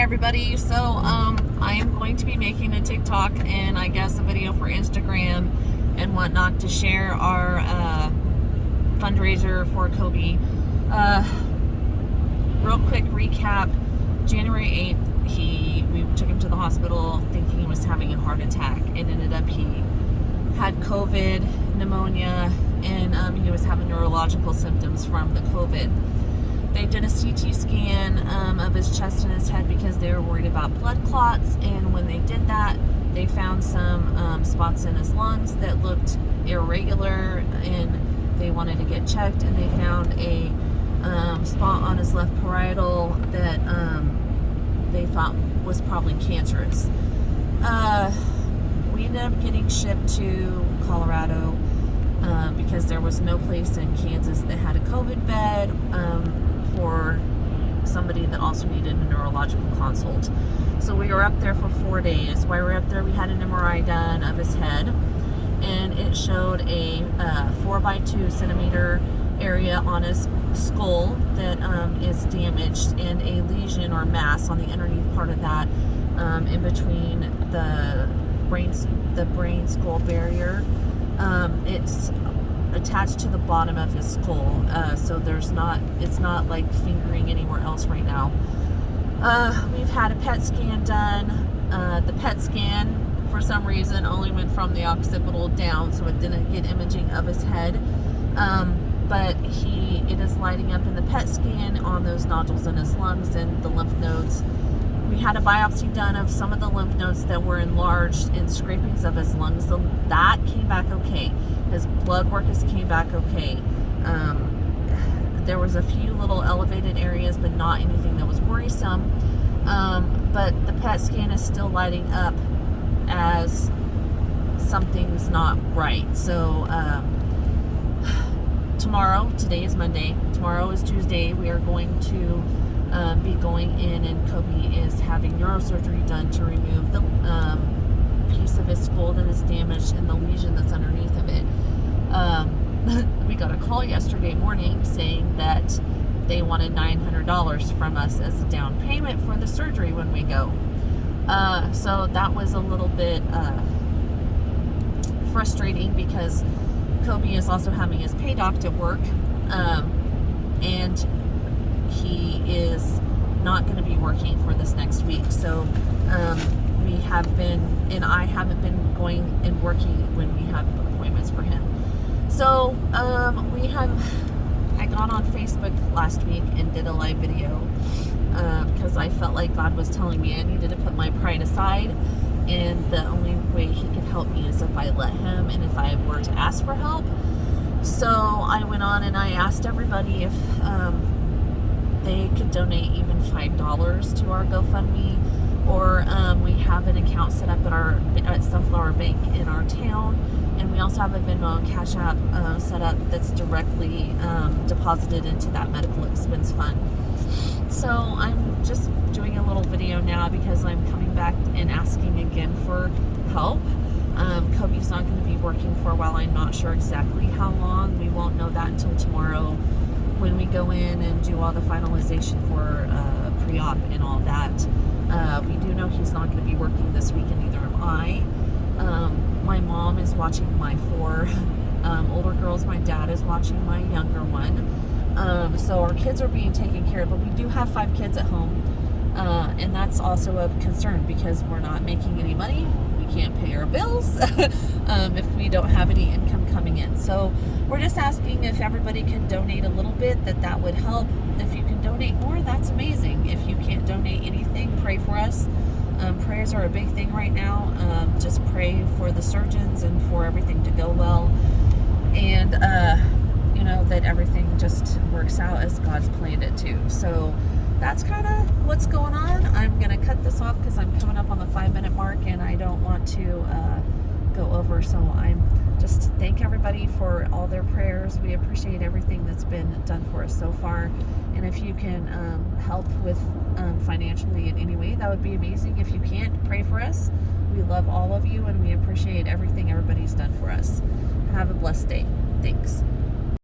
everybody. So I am going to be making a TikTok and I guess a video for Instagram and whatnot to share our fundraiser for Coby. Real quick recap: January 8th, we took him to the hospital thinking he was having a heart attack. It ended up he had COVID, pneumonia, and he was having neurological symptoms from the COVID. They did a CT scan of his chest and his head because they were worried about blood clots, and when they did that, they found some spots in his lungs that looked irregular, and they wanted to get checked, and they found a spot on his left parietal that they thought was probably cancerous. We ended up getting shipped to Colorado because there was no place in Kansas that had a COVID bed for somebody that also needed a neurological consult. So we were up there for 4 days. While we were up there, we had an MRI done of his head, and it showed a 4 by 2 centimeter area on his skull that is damaged, and a lesion or mass on the underneath part of that, in between the brain skull barrier. It's attached to the bottom of his skull, so it's not like fingering anywhere else right now. We've had a PET scan done. The PET scan, for some reason, only went from the occipital down, so it didn't get imaging of his head. But it is lighting up in the PET scan on those nodules in his lungs and the lymph nodes. We had a biopsy done of some of the lymph nodes that were enlarged in scrapings of his lungs. So that came back okay. His blood work came back okay. There was a few little elevated areas, but not anything that was worrisome. But the PET scan is still lighting up as something's not right. So today is Monday, tomorrow is Tuesday, we are going to be going in, and Coby is having neurosurgery done to remove the piece of his skull that is damaged and the lesion that's underneath of it. We got a call yesterday morning saying that they wanted $900 from us as a down payment for the surgery when we go. So that was a little bit frustrating because Coby is also having his pay doc at work, and he is not going to be working for this next week. So I haven't been going and working when we have appointments for him. So I got on Facebook last week and did a live video because I felt like God was telling me I needed to put my pride aside, and the only way he could help me is if I let him and if I were to ask for help. So I went on and I asked everybody if they could donate even $5 to our GoFundMe, or we have an account set up at Sunflower Bank in our town, and we also have a Venmo and Cashapp set up that's directly deposited into that medical expense fund. So I'm just doing a little video now because I'm coming back and asking again for help. Coby's not going to be working for a while. I'm not sure exactly how long. We won't know that until tomorrow when we go in and do all the finalization for pre-op and all that. We do know he's not going to be working this week, and neither am I. My mom is watching my 4 older girls. My dad is watching my younger one. So our kids are being taken care of, but we do have 5 kids at home, and that's also a concern because we're not making any money. We can't pay our bills if we don't have any income coming in. So we're just asking if everybody can donate a little bit, that would help. If you can donate more, that's amazing. If you can't donate anything, pray for us. Prayers are a big thing right now. Just pray for the surgeons and for everything to go well, and that everything just works out as God's planned it to. So that's kind of what's going on. I'm going to cut this off because I'm coming up on the 5-minute mark and I don't want to go over. So I'm just thank everybody for all their prayers. We appreciate everything that's been done for us so far. And if you can help with financially in any way, that would be amazing. If you can't, pray for us. We love all of you and we appreciate everything everybody's done for us. Have a blessed day. Thanks.